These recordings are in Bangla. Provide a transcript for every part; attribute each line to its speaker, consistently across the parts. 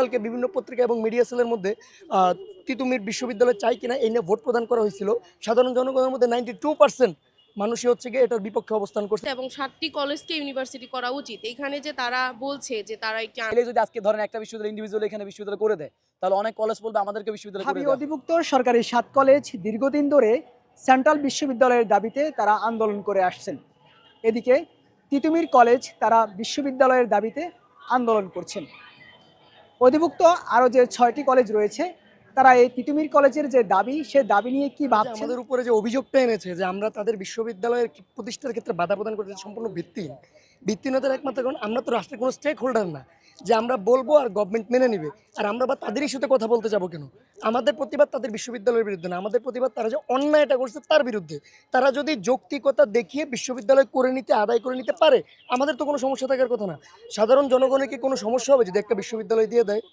Speaker 1: গতকালকে বিভিন্ন পত্রিকা এবং মিডিয়া সেলের মধ্যে তিতুমির বিশ্ববিদ্যালয় চাই কিনা এই নিয়ে ভোট প্রদান করা হয়েছিল। সাধারণ জনগণের মধ্যে 92% মানুষই হচ্ছে গিয়ে এটার বিপক্ষে অবস্থান করছে
Speaker 2: এবং ৭টি কলেজকে ইউনিভার্সিটি করা উচিত। এখানে যে তারা বলছে যে তারা একটি
Speaker 3: এলে যদি আজকে ধরেন একটা বিশ্ববিদ্যালয় ইন্ডিভিজুয়াল এখানে বিশ্ববিদ্যালয় করে দেয়, তাহলে অনেক কলেজ বলবে আমাদেরকে বিশ্ববিদ্যালয় করে
Speaker 4: ঢাবি
Speaker 3: দেওয়া হোক।
Speaker 4: অধিভুক্ত সরকারি ৭ কলেজ দীর্ঘদিন ধরে সেন্ট্রাল বিশ্ববিদ্যালয়ের দাবিতে তারা আন্দোলন করে আসছেন। এদিকে তিতুমির কলেজ তারা বিশ্ববিদ্যালয়ের দাবিতে আন্দোলন করছেন। অধিভুক্ত আরও যে ৬টি কলেজ রয়েছে তারা এই তিতুমির কলেজের যে দাবি সে দাবি নিয়ে কি
Speaker 1: যে
Speaker 4: ভাবছেন।
Speaker 1: আমাদের উপরে যে অভিযোগটা এনেছে যে আমরা তাদের বিশ্ববিদ্যালয়ের প্রতিষ্ঠার ক্ষেত্রে বাধা প্রদান করতে সম্পূর্ণ ভিত্তিহীন। ভিত্তিহীনতার একমাত্র কারণ আমরা তো রাষ্ট্রের কোনো স্টেক হোল্ডার না যে আমরা বলবো আর গভর্নমেন্ট মেনে নেবে, আর আমরা বা তাদের ইস্যুতে কথা বলতে যাবো কেন? আমাদের প্রতিবাদ তাদের বিশ্ববিদ্যালয়ের বিরুদ্ধে না, আমাদের প্রতিবাদ তারা যে অন্যায়টা করছে তার বিরুদ্ধে। তারা যদি যৌক্তিকতা দেখিয়ে বিশ্ববিদ্যালয় করে নিতে আদায় করে নিতে পারে, আমাদের তো কোনো সমস্যা থাকার কথা না। সাধারণ জনগণের কি কোনো সমস্যা হবে যদি একটা বিশ্ববিদ্যালয় দিয়ে দেয়?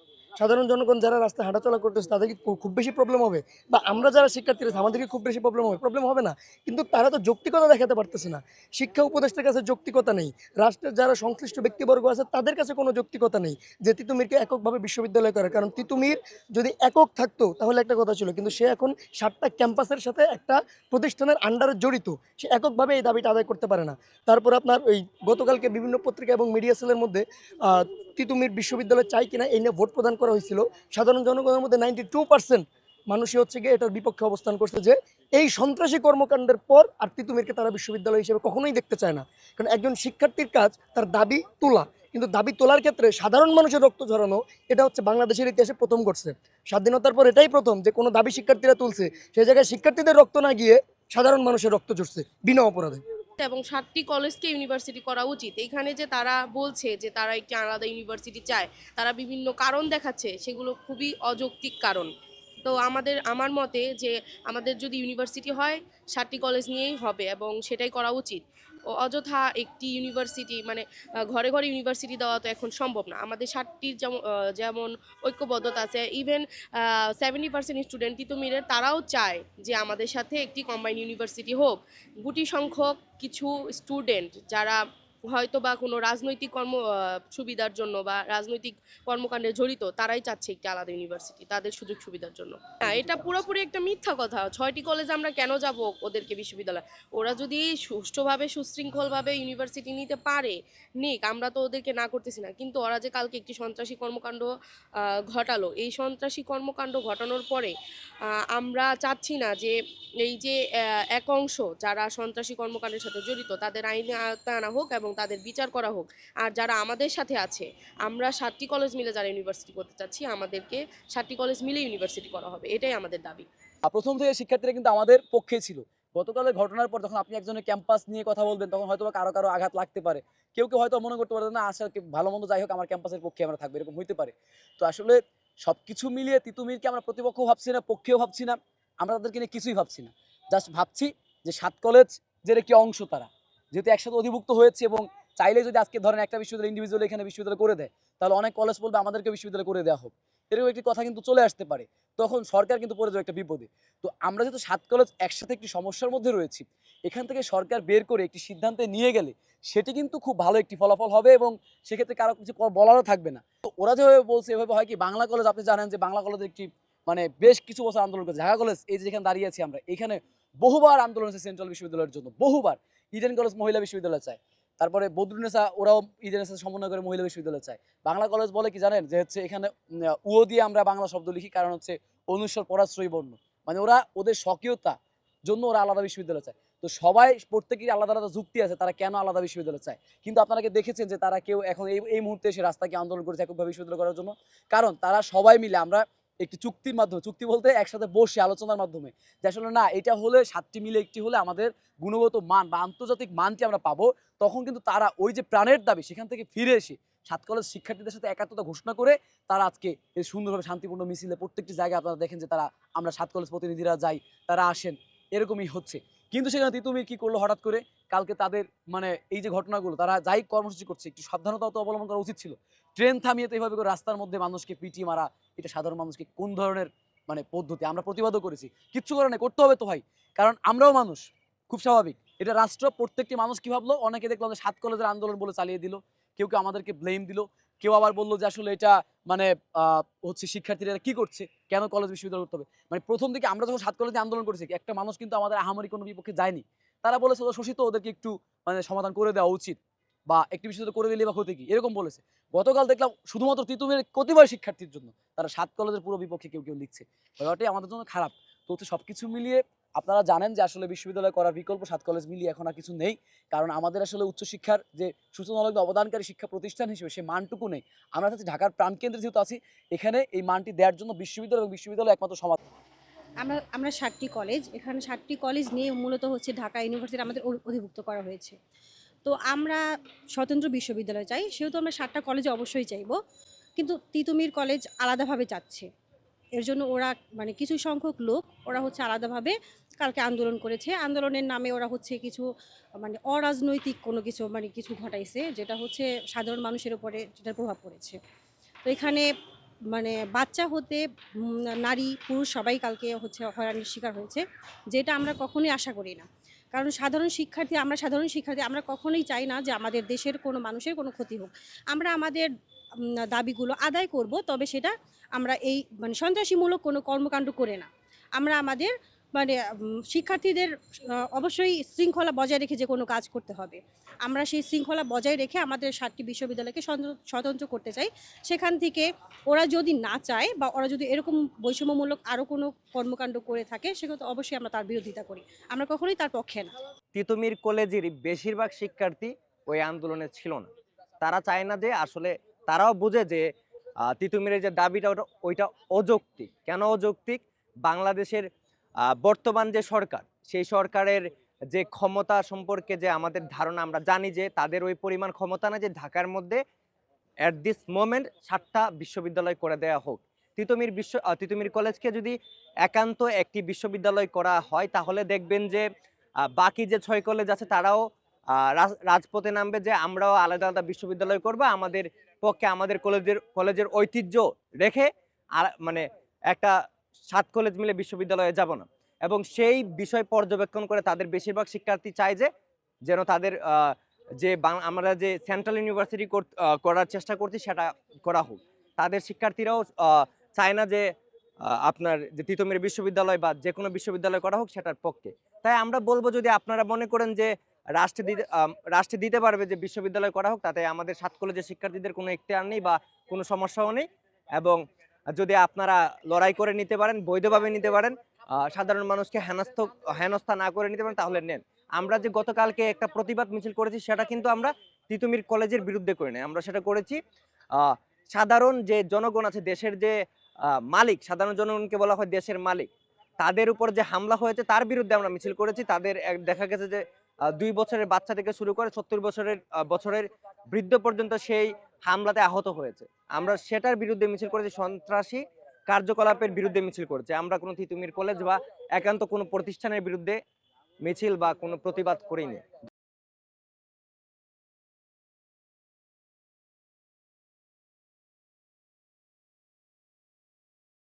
Speaker 1: সাধারণ জনগণ যারা রাস্তায় হাঁটাচলা করতেছে তাদের কি খুব বেশি প্রবলেম হবে? বা আমরা যারা শিক্ষার্থী রয়েছে আমাদের কি খুব বেশি প্রবলেম হবে? প্রবলেম হবে না। কিন্তু তারা তো যৌক্তিকতা দেখাতে পারতেছে না। শিক্ষা উপদেষ্টার কাছে যৌক্তিকতা নেই, রাষ্ট্রের যারা সংশ্লিষ্ট ব্যক্তিবর্গ আছে তাদের কাছে কোনো যৌক্তিকতা নেই যে তিতুমিরকে এককভাবে বিশ্ববিদ্যালয় করে। কারণ তিতুমির যদি একক থাকতো তাহলে একটা কথা ছিল, কিন্তু সে এখন 7টা ক্যাম্পাসের সাথে একটা প্রতিষ্ঠানের আন্ডারে জড়িত, সে এককভাবে এই দাবিটা আদায় করতে পারে না। তারপর আপনার ওই গতকালকে বিভিন্ন পত্রিকা এবং মিডিয়া সেলের মধ্যে তিতুমির বিশ্ববিদ্যালয় চাই কিনা এই নিয়ে ভোট প্রদান করা হয়েছিল। সাধারণ জনগণের মধ্যে 92% মানুষই হচ্ছে গিয়ে এটার বিপক্ষে অবস্থান করছে যে এই সন্ত্রাসী কর্মকাণ্ডের পর আর তিতুমিরকে তারা বিশ্ববিদ্যালয় হিসেবে কখনোই দেখতে চায় না। কারণ একজন শিক্ষার্থীর কাজ তার দাবি তোলা, কিন্তু দাবি তোলার ক্ষেত্রে সাধারণ মানুষের রক্ত ঝরানো এটা হচ্ছে বাংলাদেশের ইতিহাসে প্রথম ঘটছে। স্বাধীনতার পর এটাই প্রথম যে কোনো দাবি শিক্ষার্থীরা তুলছে, সেই জায়গায় শিক্ষার্থীদের রক্ত না গিয়ে সাধারণ মানুষের রক্ত ঝরছে বিনা অপরাধে।
Speaker 2: এবং ৭টি কলেজকে ইউনিভার্সিটি করা উচিত। এখানে যে তারা বলছে যে তারা একটি আলাদা ইউনিভার্সিটি চায়, তারা বিভিন্ন কারণ দেখাচ্ছে, সেগুলো খুবই অযৌক্তিক কারণ। তো আমার মতে যে আমাদের যদি ইউনিভার্সিটি হয় ৭টি কলেজ নিয়েই হবে এবং সেটাই করা উচিত। অযথা একটি ইউনিভার্সিটি মানে ঘরে ঘরে ইউনিভার্সিটি দেওয়া তো এখন সম্ভব না। আমাদের ৭টির যেমন ঐক্যবদ্ধতা আছে, ইভেন 70% স্টুডেন্ট তিতুমিরের তারাও চায় যে আমাদের সাথে একটি কম্বাইন্ড ইউনিভার্সিটি হোক। গুটি সংখ্যক কিছু স্টুডেন্ট যারা হয়তো বা কোনো রাজনৈতিক সুবিধার জন্য বা রাজনৈতিক কর্মকাণ্ডে জড়িত, তারাই চাচ্ছে একটি আলাদা ইউনিভার্সিটি তাদের সুযোগ সুবিধার জন্য। হ্যাঁ, এটা পুরোপুরি একটা মিথ্যা কথা। 6টি কলেজ আমরা কেন যাব ওদেরকে বিশ্ববিদ্যালয়? ওরা যদি সুষ্ঠুভাবে সুশৃঙ্খলভাবে ইউনিভার্সিটি নিতে পারে নিক, আমরা তো ওদেরকে না করতেছি না। কিন্তু ওরা যে কালকে একটি সন্ত্রাসী কর্মকাণ্ড ঘটালো, এই সন্ত্রাসী কর্মকাণ্ড ঘটানোর পরে আমরা চাচ্ছি না যে এই যে এক অংশ যারা সন্ত্রাসী কর্মকাণ্ডের সাথে জড়িত তাদের আইনে আওতায় আনা হোক এবং তাদের বিচার করা হোক। আর যারা আমাদের সাথে আছে, আমরা ৭টি কলেজ মিলে যারা ইউনিভার্সিটি করতে চাচ্ছি, আমাদেরকে ৭টি কলেজ মিলে ইউনিভার্সিটি করা হবে, এটাই আমাদের দাবি।
Speaker 3: প্রথম থেকে শিক্ষার্থীরা কিন্তু আমাদের পক্ষে ছিল। গতকালের ঘটনার পর যখন আপনি একজনের ক্যাম্পাস নিয়ে কথা বলবেন তখন হয়তো কারো কারো আঘাত লাগতে পারে, কেউ কেউ হয়তো মনে করতে পারে না আসলে ভালো মন্দ যাই হোক আমার ক্যাম্পাসের পক্ষে আমরা থাকবো, এরকম হইতে পারে। তো আসলে সবকিছু মিলিয়ে তিতুমিরকে আমরা প্রতিপক্ষ ভাবছি না, পক্ষেও ভাবছি না, আমরা তাদেরকে নিয়ে কিছুই ভাবছি না। জাস্ট ভাবছি যে 7 কলেজের একটি অংশ তারা যেহেতু একসাথে অধিভুক্ত হয়েছে, এবং চাইলে যদি আজকে ধরেন একটা বিশ্ববিদ্যালয় ইন্ডিভিজুয়াল এখানে বিশ্ববিদ্যালয় করে দেয়, তাহলে অনেক কলেজ বলবে আমাদেরকে বিশ্ববিদ্যালয় করে দেওয়া হোক। এরকম একটি কথা কিন্তু চলে আসতে পারে, তখন সরকার কিন্তু পড়ে যাবে একটা বিপদে। তো আমরা যেহেতু 7 কলেজ একসাথে একটি সমস্যার মধ্যে রয়েছি, এখান থেকে সরকার বের করে একটি সিদ্ধান্তে নিয়ে গেলে সেটি কিন্তু খুব ভালো একটি ফলাফল হবে, এবং সেক্ষেত্রে কারো কিছু বলারও থাকবে না। তো ওরা যেভাবে বলছে এভাবে হয় কি, বাংলা কলেজ আপনি জানেন যে বাংলা কলেজের একটি মানে বেশ কিছু বছর আন্দোলন করেছে। ঢাকা কলেজ এই যে যেখানে দাঁড়িয়ে আছি আমরা, এখানে বহুবার আন্দোলন হয়েছে সেন্ট্রাল বিশ্ববিদ্যালয়ের জন্য, বহুবার। ইডেন কলেজ মহিলা বিশ্ববিদ্যালয় চায়, তারপরে বদরুন্নেসা ওরাও ইডেনের সাথে সমন্বয় করে মহিলা বিশ্ববিদ্যালয় চায়। বাংলা কলেজ বলে কি জানেন, যে হচ্ছে এখানে উও দিয়ে আমরা বাংলা শব্দ লিখি, কারণ হচ্ছে অনুস্বর পরাশ্রয়ী বর্ণ, মানে ওরা ওদের স্বকীয়তা জন্য ওরা আলাদা বিশ্ববিদ্যালয় চায়। তো সবাই প্রত্যেকেরই আলাদা আলাদা যুক্তি আছে তারা কেন আলাদা বিশ্ববিদ্যালয় চায়, কিন্তু আপনারা কি দেখেছেন যে তারা কেউ এখন এই মুহূর্তে এসে রাস্তাকে আন্দোলন করেছে এককভাবে বিশ্ববিদ্যালয় করার জন্য? কারণ তারা সবাই মিলে আমরা একটি চুক্তির মাধ্যমে, চুক্তি বলতে একসাথে বসে আলোচনার মাধ্যমে, যে আসলে না এটা হলে 7টি মিলে একটি হলে আমাদের গুণগত মান বা আন্তর্জাতিক মানটি আমরা পাবো, তখন কিন্তু তারা ওই যে প্রাণের দাবি সেখান থেকে ফিরে এসে 7 কলেজ শিক্ষার্থীদের সাথে একাত্মতা ঘোষণা করে তারা আজকে এই সুন্দরভাবে শান্তিপূর্ণ মিছিলে প্রত্যেকটি জায়গায় আপনারা দেখেন যে তারা আমরা 7 কলেজ প্রতিনিধিরা যাই, তারা আসেন, এরকমই হচ্ছে। কিন্তু সেখানে তিতুমির কি করলো হঠাৎ করে কালকে তাদের মানে এই যে ঘটনাগুলো, তারা যাই কর্মসূচি করছে একটু সাবধানতাও তো অবলম্বন করা উচিত ছিল। ট্রেন থামিয়ে তো এইভাবে করে রাস্তার মধ্যে মানুষকে পিটিয়ে মারা, এটা সাধারণ মানুষকে কোন ধরনের মানে পদ্ধতি? আমরা প্রতিবাদও করেছি, কিচ্ছু করে না, করতে হবে তো ভাই, কারণ আমরাও মানুষ, খুব স্বাভাবিক। এটা রাষ্ট্র, প্রত্যেকটি মানুষ কি ভাবলো, অনেকে দেখলাম যে 7 কলেজের আন্দোলন বলে চালিয়ে দিল, কেউ কেউ আমাদেরকে ব্লেম দিল। কেউ আবার বললো যে আসলে এটা মানে হচ্ছে শিক্ষার্থীরা কি করছে, কেন কলেজ বিশ্ববিদ্যালয় করতে হবে। মানে প্রথম দিকে আমরা যখন 7 কলেজে আন্দোলন করেছি, একটা মানুষ কিন্তু আমাদের আহামরি কোনো বিপক্ষে যায়নি। তারা বলেছে ও শোষিত, ওদেরকে একটু মানে সমাধান করে দেওয়া উচিত, বা একটি বিশ্ববিদ্যালয় করে দিলে বা ক্ষতি কি, এরকম বলেছে। গতকাল দেখলাম শুধুমাত্র তিতুমিরের কতিপয় শিক্ষার্থীর জন্য তারা 7 কলেজের পুরো বিপক্ষে কেউ কেউ লিখছে। ব্যাপারটাই আমাদের জন্য খারাপ। তো হচ্ছে সবকিছু মিলিয়ে আপনারা জানেন যে আসলে বিশ্ববিদ্যালয় করার বিকল্প 7 কলেজ মিলিয়ে এখন আর কিছু নেই। কারণ আমাদের আসলে উচ্চশিক্ষার যে সূচনালগ্ন অবদানকারী শিক্ষা প্রতিষ্ঠান হিসেবে সে মানটুকু নেই। আমরা চাচ্ছি ঢাকার প্রাণকেন্দ্রে যেহেতু আছি, এখানে এই মানটি দেওয়ার জন্য বিশ্ববিদ্যালয় এবং বিশ্ববিদ্যালয় একমাত্র সমাধান।
Speaker 5: আমরা 7টি কলেজ, এখানে 7টি কলেজ নিয়ে মূলত হচ্ছে ঢাকা ইউনিভার্সিটি আমাদের অধিভুক্ত করা হয়েছে। তো আমরা স্বতন্ত্র বিশ্ববিদ্যালয় চাই, সেহেতু আমরা 7টা কলেজে অবশ্যই চাইবো, কিন্তু তিতুমির কলেজ আলাদাভাবে চাচ্ছে। এর জন্য ওরা মানে কিছু সংখ্যক লোক ওরা হচ্ছে আলাদাভাবে কালকে আন্দোলন করেছে। আন্দোলনের নামে ওরা হচ্ছে কিছু মানে অরাজনৈতিক কোনো কিছু মানে কিছু ঘটাইছে, যেটা হচ্ছে সাধারণ মানুষের উপরে যেটার প্রভাব পড়েছে। তো এখানে মানে বাচ্চা হতে নারী পুরুষ সবাই কালকে হচ্ছে হয়রানির শিকার হয়েছে, যেটা আমরা কখনোই আশা করি না। কারণ সাধারণ শিক্ষার্থী আমরা কখনোই চাই না যে আমাদের দেশের কোনো মানুষের কোনো ক্ষতি হোক। আমরা আমাদের দাবিগুলো আদায় করব, তবে সেটা আমরা এই মানে সন্ত্রাসীমূলক কোনো কর্মকাণ্ড করে না। আমরা আমাদের মানে শিক্ষার্থীদের অবশ্যই শৃঙ্খলা বজায় রেখে যে কোনো কাজ করতে হবে। আমরা সেই শৃঙ্খলা বজায় রেখে আমাদের 7টি বিশ্ববিদ্যালয়কে স্বতন্ত্র করতে চাই। সেখান থেকে ওরা যদি না চায় বা ওরা যদি এরকম বৈষম্যমূলক আরও কোনো কর্মকাণ্ড করে থাকে, সেক্ষেত্রে অবশ্যই আমরা তার বিরোধিতা করি। আমরা কখনোই তার পক্ষে না।
Speaker 6: তিতুমির কলেজের বেশিরভাগ শিক্ষার্থী ওই আন্দোলনে ছিল না। তারা চায় না যে আসলে, তারাও বুঝে যে তিতুমিরের যে দাবিটা ওইটা অযৌক্তিক। কেন অযৌক্তিক? বাংলাদেশের বর্তমান যে সরকার, সেই সরকারের যে ক্ষমতা সম্পর্কে যে আমাদের ধারণা, আমরা জানি যে তাদের ওই পরিমাণ ক্ষমতা না যে ঢাকার মধ্যে অ্যাট দিস মোমেন্ট 7টা বিশ্ববিদ্যালয় করে দেওয়া হোক। তিতুমির কলেজকে যদি একান্ত একটি বিশ্ববিদ্যালয় করা হয়, তাহলে দেখবেন যে বাকি যে 6 কলেজ আছে তারাও রাজপথে নামবে যে আমরাও আলাদা আলাদা বিশ্ববিদ্যালয় করব, আমাদের পক্ষে আমাদের কলেজের ঐতিহ্য রেখে মানে একটা 7 কলেজ মিলে বিশ্ববিদ্যালয়ে যাব না। এবং সেই বিষয় পর্যবেক্ষণ করে তাদের বেশিরভাগ শিক্ষার্থী চায় যে যেন তাদের যে আমরা যে সেন্ট্রাল ইউনিভার্সিটি করার চেষ্টা করছি সেটা করা হোক। তাদের শিক্ষার্থীরাও চায় না যে আপনার যে তিতুমির বিশ্ববিদ্যালয় বা যে কোনো বিশ্ববিদ্যালয় করা হোক সেটার পক্ষে। তাই আমরা বলবো, যদি আপনারা মনে করেন যে রাষ্ট্রে দিতে পারবে যে বিশ্ববিদ্যালয় করা হোক, তাতে আমাদের 7 কলেজের শিক্ষার্থীদের কোনো এখতিয়ার নেই বা কোনো সমস্যাও নেই। এবং যদি আপনারা লড়াই করে নিতে পারেন, বৈধভাবে নিতে পারেন, সাধারণ মানুষকে হেনস্থা না করে নিতে পারেন, তাহলে নেন। আমরা যে গতকালকে একটা প্রতিবাদ মিছিল করেছি, সেটা কিন্তু আমরা তিতুমির কলেজের বিরুদ্ধে করি নাই। আমরা সেটা করেছি সাধারণ যে জনগণ আছে, দেশের যে মালিক, সাধারণ জনগণকে বলা হয় দেশের মালিক, তাদের উপর যে হামলা হয়েছে তার বিরুদ্ধে আমরা মিছিল করেছি। তাদের দেখা গেছে যে 2 বছরের বাচ্চা থেকে শুরু করে 70 বছরের বৃদ্ধ পর্যন্ত সেই হামলাতে আহত হয়েছে। আমরা সেটার বিরুদ্ধে মিছিল করেছি, সন্ত্রাসী কার্যকলাপের বিরুদ্ধে মিছিল করেছে। আমরা কোনো তিতুমির কলেজ বা একান্ত কোনো প্রতিষ্ঠানের বিরুদ্ধে মিছিল বা কোনো প্রতিবাদ করিনি।